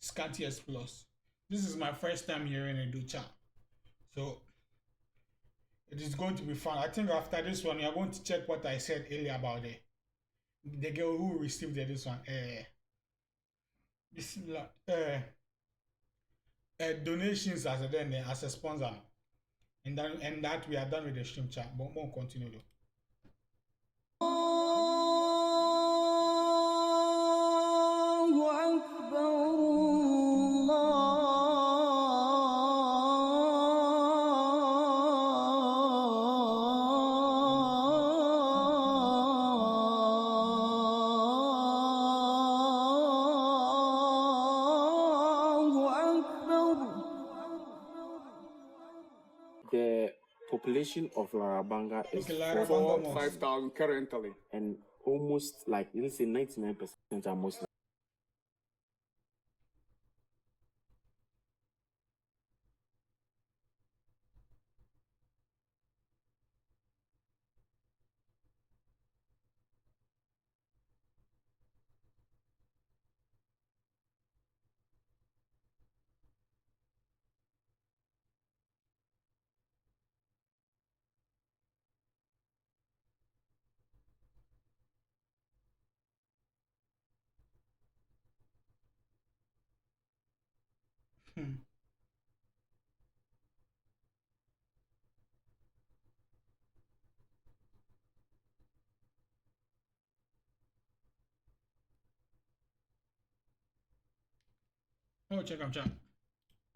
Scanty Plus. This is my first time hearing a Ducha. So it is going to be fun. I think after this one, you're going to check what I said earlier about the girl who received this one. This donations as a then as a sponsor. And that we are done with the stream chat. But we'll continue though. The population of Larabanga is Okay, 5,000 currently. and almost like, let's say 99% are Muslim. Oh, check.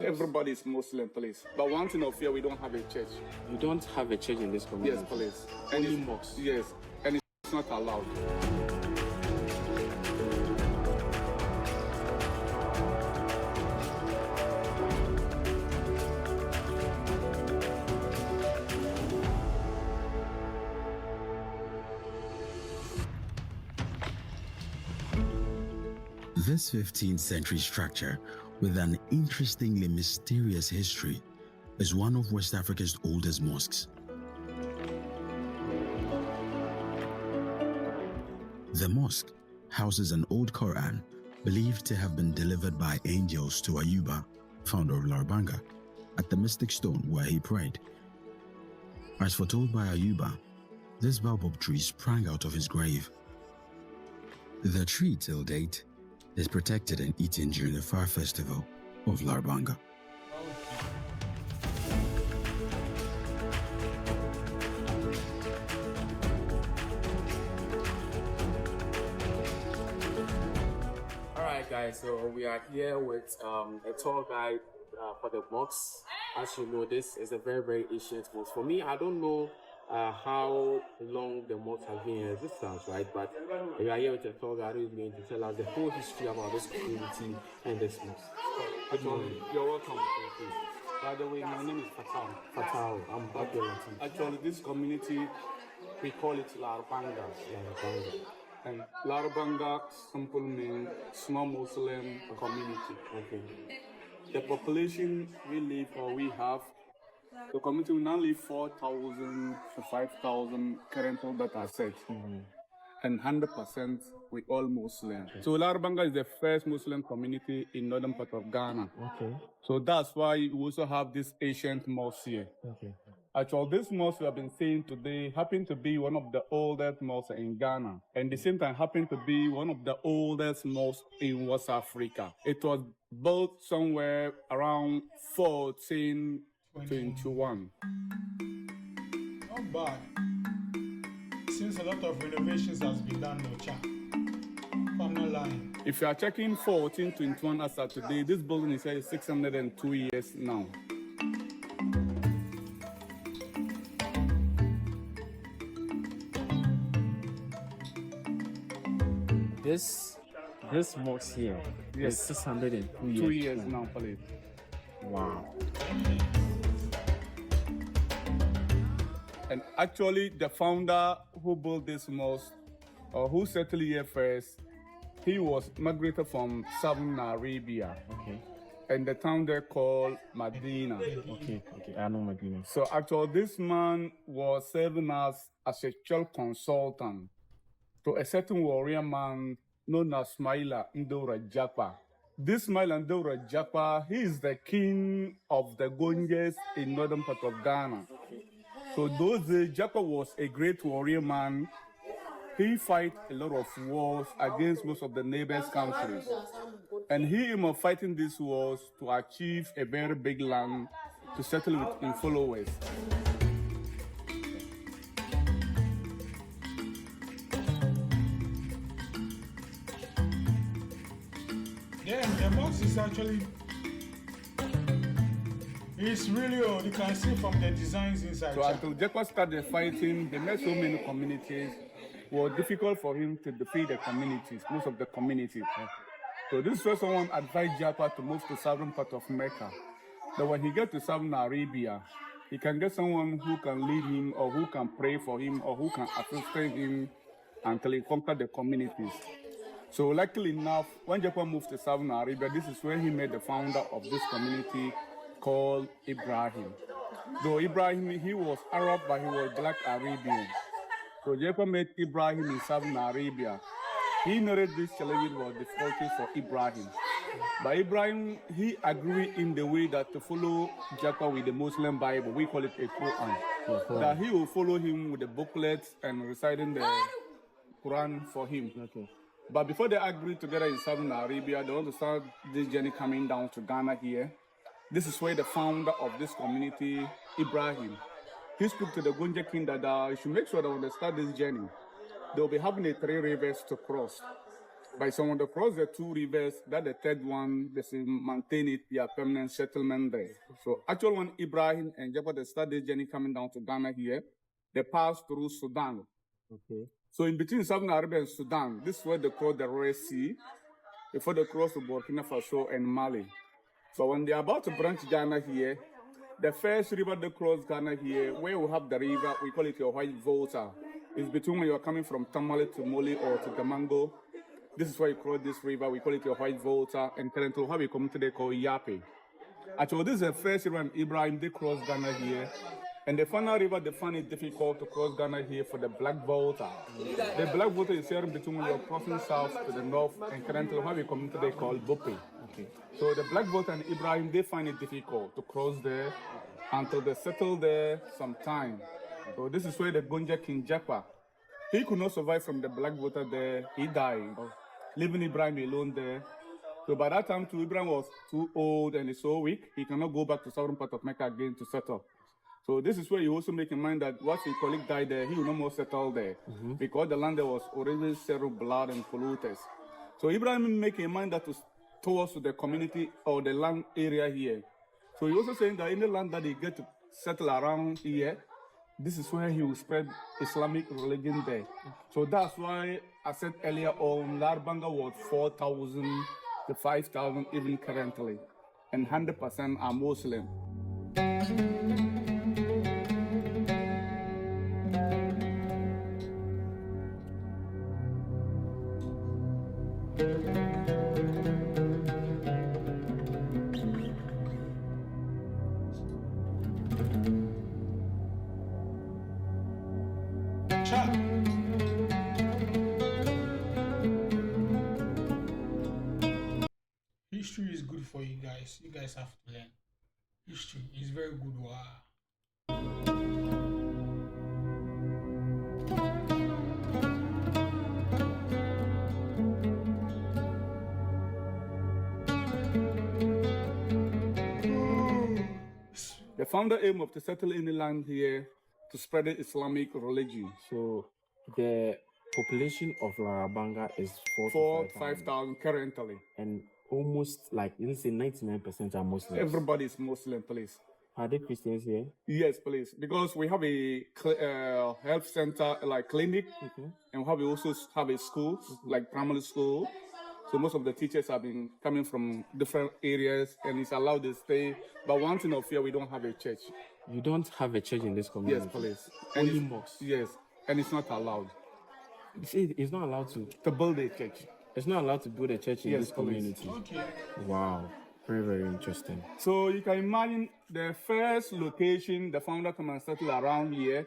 Everybody is Muslim, please. But one thing of here, we don't have a church. We don't have a church in this community. Yes, please. Only mosques. Yes, and it's not allowed. This 15th century structure, with an interestingly mysterious history, is one of West Africa's oldest mosques. The mosque houses an old Quran believed to have been delivered by angels to Ayuba, founder of Larabanga, at the mystic stone where he prayed. As foretold by Ayuba, this baobab tree sprang out of his grave. The tree, till date, is protected and eaten during the fire festival of Larabanga. Alright guys, so we are here with a tour guide for the mosque. As you know, this is a very, very ancient mosque. For me, I don't know how long the mosque has been in existence, right? But we are here with a tour guide who is going to tell us the whole history about this community and this mosque. You're welcome. By the way, my name is Fatal. Fatal, I'm Babylon. Actually, this community, we call it Larabanga. And Larabanga simple means small Muslim community. Okay. The population we live or we have, the community will now live 4,000 to 5,000 currently that are set. And 100% we all Muslim. So Larabanga is the first Muslim community in northern part of Ghana. Okay. So that's why we also have this ancient mosque here. Okay. Actually, this mosque we have been seeing today happened to be one of the oldest mosques in Ghana, and at the same time happened to be one of the oldest mosques in West Africa. It was built somewhere around 1421. Not bad. Since a lot of renovations has been done, no chat. I'm not lying. If you are checking 1421 as of today, this building is 602 years now. This mosque here is 602 years. 2 years now, please. Wow. And actually, the founder who built this mosque, or who settled here first, he was migrated from Southern Arabia. Okay. And the town there called Medina. Okay. I know Medina. So actually, this man was serving as a church consultant to a certain warrior man known as Smaila Ndora Japa. This Mailandora Japa, he is the king of the Gonjes in northern part of Ghana. So those Japa was a great warrior man. He fight a lot of wars against most of the neighbors' countries. And he was fighting these wars to achieve a very big land to settle with in followers. Yeah, the mosque is actually, it's really old. You can see from the designs inside. So until Japa started fighting, they met so many communities. It was difficult for him to defeat the communities, most of the communities. So this was someone advised Japa to move to southern part of Mecca. That when he gets to Saudi Arabia, he can get someone who can lead him or who can pray for him or who can assist him until he conquer the communities. So luckily enough, when Japa moved to Saudi Arabia, this is where he met the founder of this community called Ibrahim. Though Ibrahim, he was Arab, but he was black Arabian. So Japa met Ibrahim in Saudi Arabia. He noted this challenge was difficulties for Ibrahim. But Ibrahim, he agreed in the way that to follow Japa with the Muslim Bible, we call it a Quran, that he will follow him with the booklets and reciting the Quran for him. Okay. But before they agreed together in Saudi Arabia, they want to start this journey coming down to Ghana here. This is where the founder of this community, Ibrahim, he spoke to the Gonja king that you should make sure that when they start this journey, they'll be having 3 rivers to cross. By someone to cross the 2 rivers, that the third one, they say maintain it, their permanent settlement there. So actually when Ibrahim and Japa, they start this journey coming down to Ghana here, they pass through Sudan. Okay. So in between Saudi Arabia and Sudan, this is where they cross the Red Sea, before they cross to Burkina Faso and Mali. So when they're about to branch Ghana here, the first river they cross Ghana here, where we have the river, we call it your White Volta. It's between when you're coming from Tamale to Moli or to Damango. This is where you cross this river, we call it your White Volta, and currently we have a community they call Yape. Actually, this is the first river in Ibrahim, they cross Ghana here. And the final river, they find it difficult to cross Ghana here for the Black Volta. The Black Volta is here between when you're crossing south to the north, and currently we have a community they call Bope. Okay. So the Black Volta and Ibrahim, they find it difficult to cross there until they settle there some time. So this is where the Gonja King Japa, he could not survive from the Black Volta there, he died, leaving Ibrahim alone there. So by that time too, Ibrahim was too old and so weak, he cannot go back to southern part of Mecca again to settle. So this is where you also make in mind that once his colleague died there, he will no more settle there because the land there was already settled blood and polluted. So Ibrahim make in mind that towards the community or the land area here. So he also saying that in the land that he get to settle around here, this is where he will spread Islamic religion there. So that's why I said earlier on, Larbanga was 4,000 to 5,000 even currently, and 100% are Muslim. History is good for you guys. You guys have to learn. History is very good. Wow. The founder aim of to settle in the land here to spread the Islamic religion. So the population of Larabanga is 4,000 to 5,000. 5,000 currently. And almost like, let's say 99% are Muslims. Everybody is Muslim, please. Are there Christians here? Yes, please. Because we have a health center, like clinic, and we also have a school, like primary school. So most of the teachers have been coming from different areas, and it's allowed to stay. But one thing of here, we don't have a church. You don't have a church in this community? Yes, please. Only mosques? Yes, and it's not allowed. You see, it's not allowed to build a church. It's not allowed to build a church in Yes, this community. Okay. Wow. Very, very interesting. So you can imagine the first location the founder come and settle around here,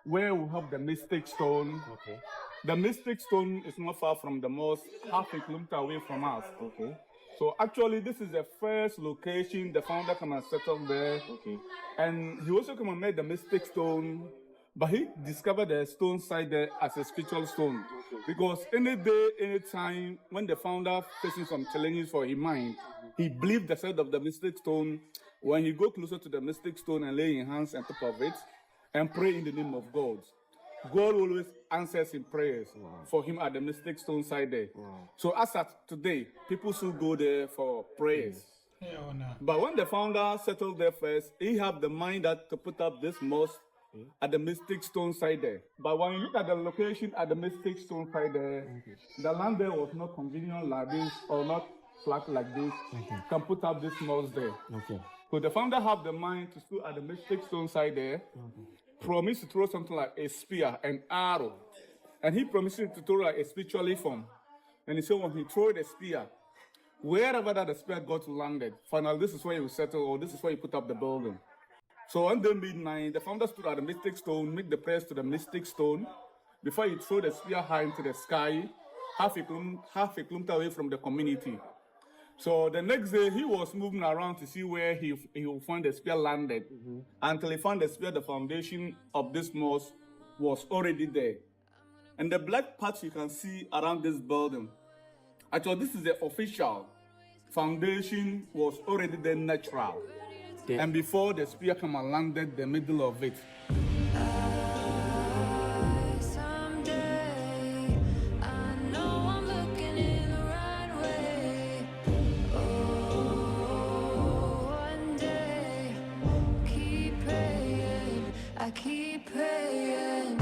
where we have the Mystic Stone. Okay. The Mystic Stone is not far from the mosque, half a kilometer away from us. Okay. So actually, this is the first location the founder come and settle there. Okay. And he also come and made the mystic stone, but he discovered the stone side there as a spiritual stone. Because any day, any time, when the founder facing some challenges for his mind, he believed the side of the mystic stone. When he go closer to the mystic stone and lay his hands on top of it and pray in the name of God, God always answers in prayers for him at the mystic stone side there. So as at today, people still go there for prayers. Yeah, oh, no. But when the founder settled there first, he had the mind that to put up this mosque at the mystic stone side there. But when you look at the location at the mystic stone side there, the land there was not convenient like this or not flat like this. Can put up this mosque there. So the founder had the mind to stood at the mystic stone side there, promised to throw something like a spear, an arrow. And he promised to throw like a spiritual form. And he said when he threw the spear, wherever that the spear got landed, finally this is where he will settle, or this is where he put up the building. So on the midnight, the founder stood at the mystic stone, make the prayers to the mystic stone, before he threw the spear high into the sky, half a kilometer away from the community. So the next day, he was moving around to see where he will find the spear landed, until he found the spear. The foundation of this mosque was already there. And the black patch you can see around this building, actually this is the official foundation, was already there natural. And before the spear came and landed the middle of it. Keep praying.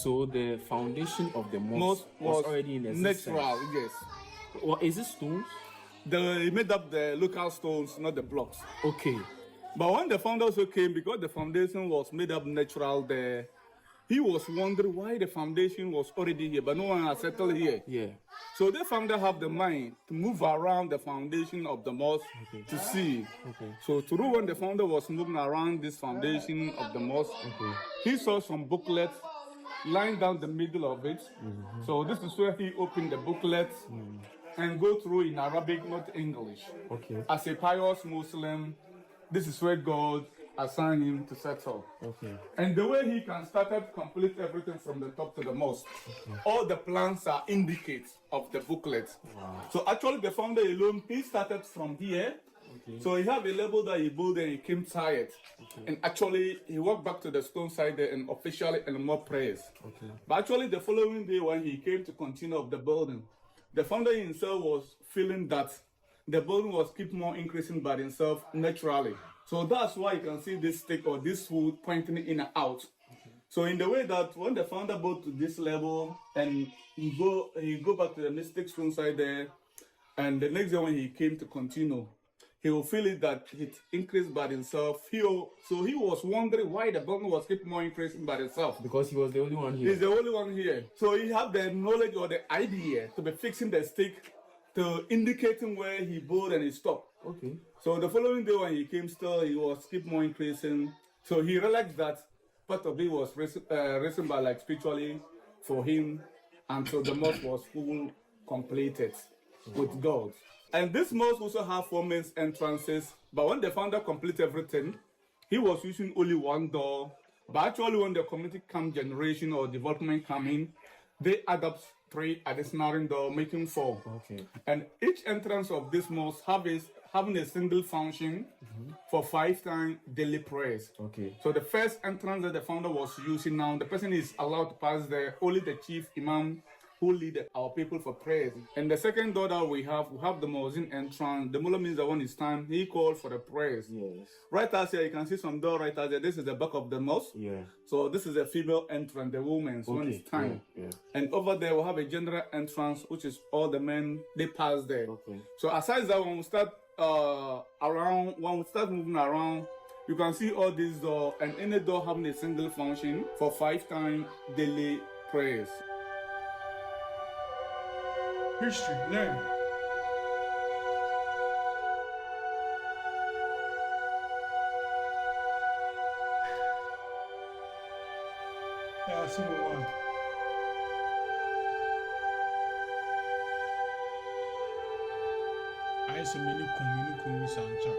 So the foundation of the mosque was already in existence. Natural, yes. What is it, stones? They made up the local stones, not the blocks. Okay. But when the founder also came, because the foundation was made up natural there, he was wondering why the foundation was already here, but no one has settled here. Yeah. So the founder have the mind to move around the foundation of the mosque to see. Okay. So through when the founder was moving around this foundation of the mosque, he saw some booklets lying down the middle of it. So this is where he opened the booklets and go through in Arabic, not English. Okay. As a pious Muslim, this is where God assigned him to settle. Okay. And the way he can start to complete everything from the top to the mosque, all the plans are indicates of the booklet. Wow. So actually the founder alone, he started from here. Okay. So he have a level that he built and he came tired. Okay. And actually he walked back to the stone side there and officially and more prayers. Okay. But actually the following day when he came to continue of the building, the founder himself was feeling that the building was keep more increasing by itself naturally. So that's why you can see this stick or this wood pointing in and out. Okay. So in the way that when the founder built to this level and he go back to the mystic stone side there, and the next day when he came to continue, he will feel it that it increased by himself. So he was wondering why the building was keep more increasing by itself. Because he was the only one here. He's the only one here. So he had the knowledge or the idea to be fixing the stick to indicating where he built and he stopped. Okay. So the following day when he came still, he was keep more increasing. So he realized that part of it was risen by like spiritually for him until the mosque was full completed with God. And this mosque also have 4 main entrances. But when the founder completed everything, he was using only one door. But actually when the community come generation or development come in, they add up 3 additional doors, making 4. Okay. And each entrance of this mosque having a single function for 5 times daily prayers. Okay. So the first entrance that the founder was using now, the person is allowed to pass there, only the chief imam who lead our people for prayers. And the second door that we have the muezzin entrance. The mullah means that when it's time, he called for the prayers. Yes. Right out here, you can see some door right out there. This is the back of the mosque. Yeah. So this is a female entrance, the women's when it's time. Yeah. And over there, we'll have a general entrance, which is all the men, they pass there. Okay. So aside that, when we start moving around, you can see all these doors, and any door having a single function for 5 times daily prayers. History, learn. Yeah, Civil War. I see many community sancha.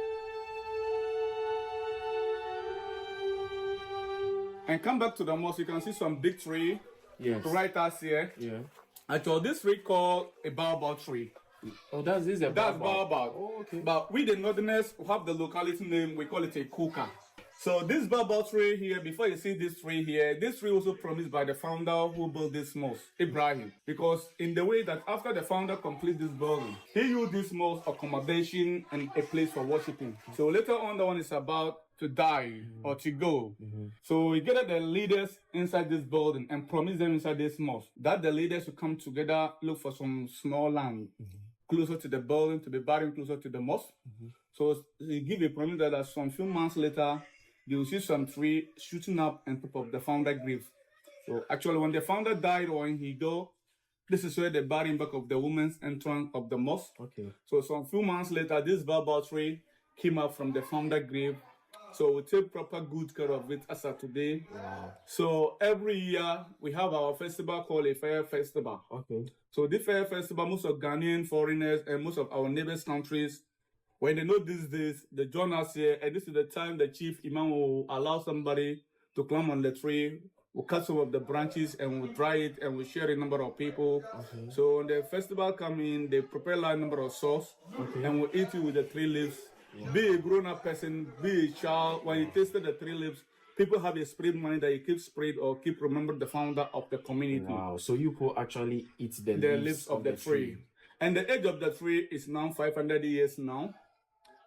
And come back to the mosque, you can see some big tree Yes. right us here. Yeah. Actually, this tree called a baobab tree. Oh, this is a That's baobab. baobab. Oh, okay. But we the northerners have the locality name, we call it a kuka. So this baobab tree here, before you see this tree here, this tree also promised by the founder who built this mosque, Ibrahim. Because in the way that after the founder completed this building, he used this mosque accommodation and a place for worshiping. So later on, the one is about to die or to go. So we gathered the leaders inside this building and promised them inside this mosque that the leaders will come together, look for some small land closer to the building, to be buried closer to the mosque. So he give a promise that some few months later, you will see some tree shooting up and top of the founder grave. So actually, when the founder died or when he go, this is where they bury him back of the women's entrance of the mosque. Okay. So some few months later, this baobab tree came up from the founder grave. So we take proper good care of it as of today. Wow. So every year we have our festival called a fair festival. Okay. So this fair festival, most of Ghanaian foreigners and most of our neighbors countries, when they know these days, they join us here, and this is the time the chief imam will allow somebody to climb on the tree. We'll cut some of the branches and we'll dry it and we'll share a number of people. Okay. So when the festival come in, they prepare a number of sauce and we'll eat it with the 3 leaves. Be a grown-up person, be a child. When you tasted the 3 leaves, people have a spirit mind that you keep spirit or keep remember the founder of the community. Wow. So you could actually eat the leaves of the tree. And the age of the tree is now 500 years now.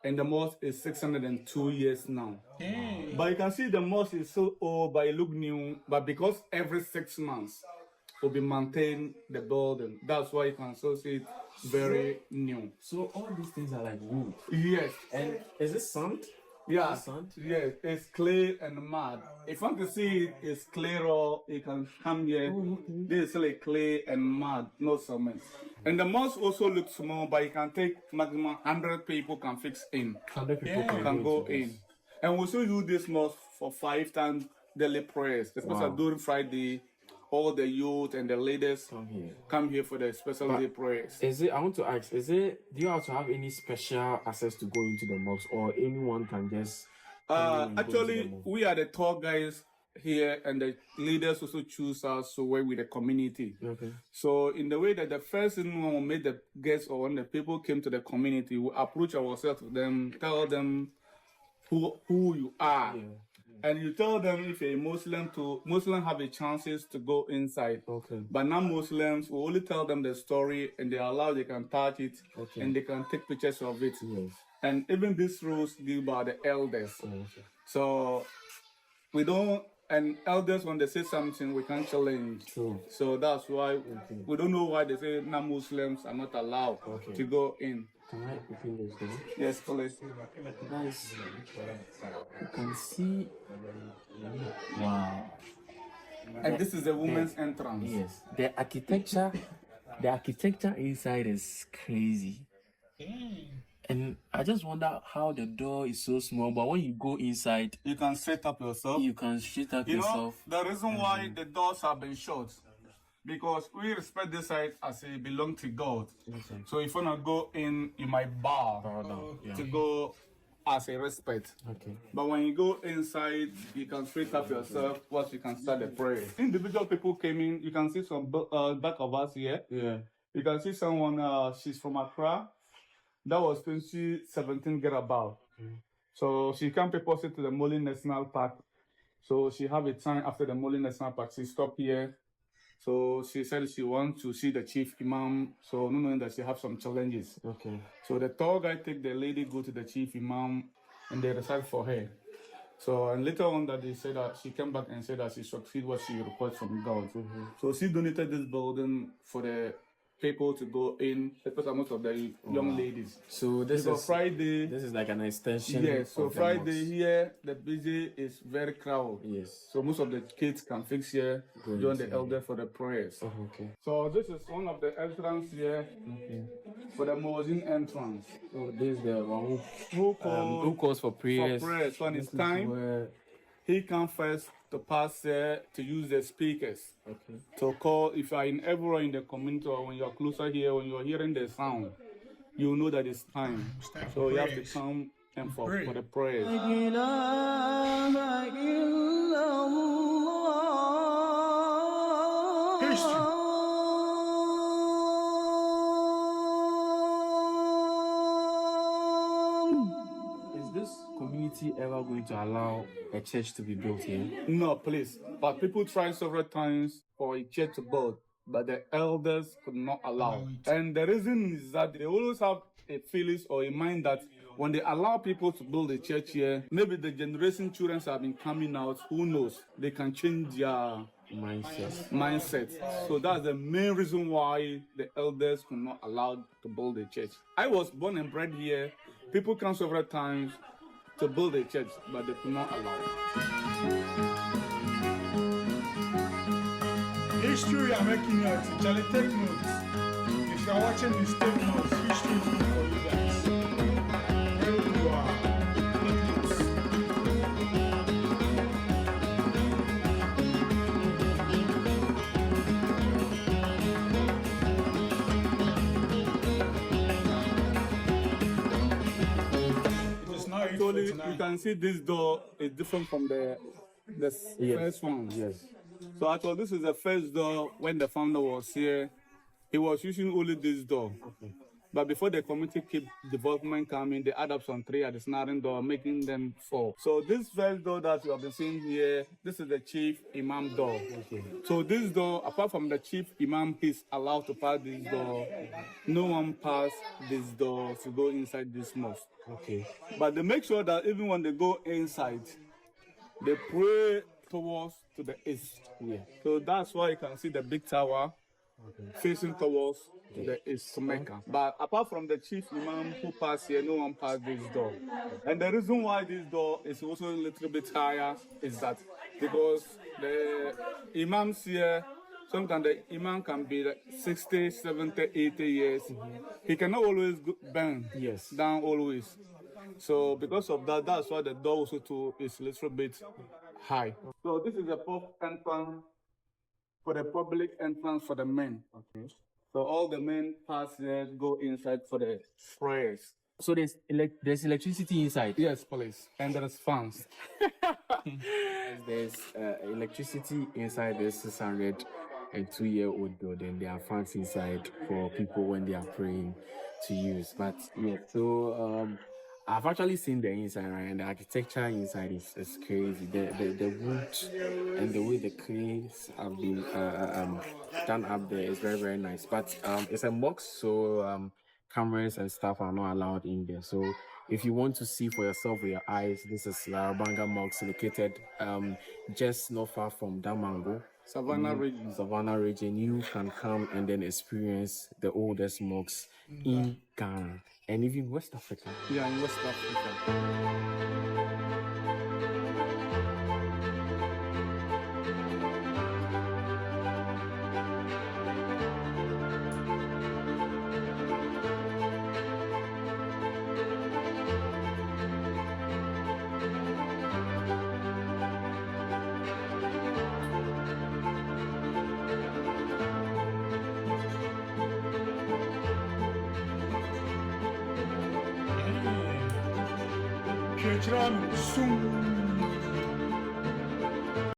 And the mosque is 602 years now. Hey. But you can see the mosque is so old, but it look new. But because every 6 months will be maintained the building, that's why you can still see it very new. So all these things are like wood. Yes. And is it sand? Yeah. Sand? Yes, it's clay and mud. If you want to see it, it's clay raw, you can come here. This is like clay and mud, no cement. And the mosque also looks small, but you can take maximum 100 people can fix in. 100 people Can go in. And we also use this mosque for 5 times daily prayers, especially during Friday. All the youth and the ladies come here for the special day prayers. Is it? I want to ask. Do you have to have any special access to go into the mosque, or anyone can just? Actually, we are the tour guys here, and the leaders also choose us to work with the community. Okay. So in the way that the first thing when we made the guests or when the people came to the community, we approach ourselves to them, tell them who you are. Yeah. And you tell them if you're a Muslim have a chances to go inside. Okay. But non-Muslims, we only tell them the story and they allow they can touch it and they can take pictures of it. Yes. And even these rules given by the elders. Okay. So we don't, and elders when they say something, we can't challenge. True. So that's why we don't know why they say non-Muslims are not allowed to go in. Can I open this door? Yes, please. Guys, you can see. Wow. And this is the women's entrance. Yes. The architecture inside is crazy. And I just wonder how the door is so small, but when you go inside, You can set up yourself. you can shut up You know, yourself. the reason why the doors have been shut, because we respect this site as it belong to God. Okay. So if you wanna go in, you might bow down, yeah. to go as a respect. Okay. But when you go inside, you can straight up yourself once you can start the prayer. Individual people came in, you can see some back of us here. Yeah. You can see someone, she's from Accra. That was 2017 get about. So she came purposely to the Moli National Park. So she have a time after the Moli National Park. She stopped here So she said she wants to see the chief imam. So knowing that she have some challenges. Okay. So the tour guide take the lady, go to the chief imam, and they recite for her. So and later on that they said that she came back and said that she succeeded what she requested from God. So she donated this building for the people to go in, especially most of the young ladies. So this Because is Friday. This is like an extension. Yes, so of the Friday mosque. here, the busy is very crowded. Yes. So most of the kids can fix here, join the elder for the prayers. Okay. So this is one of the entrance here for the Muezzin entrance. So this is the one Who who calls for prayers. for prayers when This it's is time. where- He comes first to pass here to use the speakers. Okay. To call if you are in everywhere in the community or when you are closer here, when you are hearing the sound, you know that it's time. It's time So for you have to prayers. come and for Pray. the prayers. History. Is this community ever going to allow a church to be built here? No, please. But people tried several times for a church to build, but the elders could not allow. Allow it. And the reason is that they always have a feeling or a mind that when they allow people to build a church here, maybe the generation children have been coming out, who knows, they can change their mindset. So that's the main reason why the elders could not allow to build a church. I was born and bred here. People come several times to build a church, but they could not allow it. History we are making notes. Charlie, take notes. If you are watching this, take notes. History is good for you guys. Wherever you are, take notes. It is now Actually, 8:49. you can see this door is different from the first one. Yes. So actually, this is the first door when the founder was here. He was using only this door. Okay. But before the community keep development coming, they add up some 3 additional door, making them 4. So this first door that you have been seeing here, this is the chief imam door. Okay. So this door, apart from the chief imam, he's allowed to pass this door. No one pass this door to go inside this mosque. Okay. But they make sure that even when they go inside, they pray towards to the east. Yeah. So that's why you can see the big tower facing towards the east to Mecca. But apart from the chief imam who passed here, no one passed this door. And the reason why this door is also a little bit higher is that because the imams here, sometimes the imam can be like 60, 70, 80 years. He cannot always bend Yes. down always. So because of that, that's why the door also too is a little bit high. So this is the fourth entrance for the public entrance for the men. Okay. So all the men pass there, go inside for the prayers. So there's electricity inside. Yes, please. And there's fans. There's electricity inside the 602-year-old building. There are fans inside for people when they are praying to use. But yeah, so I've actually seen the inside, right? And the architecture inside is crazy. The wood and the way the clays have been done up there is very, very nice. But it's a mosque, so cameras and stuff are not allowed in there. So if you want to see for yourself with your eyes, this is Larabanga Mosque, located just not far from Damango. Savannah region. Savannah region. You can come and then experience the oldest mosques in Ghana and even West Africa. Yeah, in West Africa. Kechran Sung.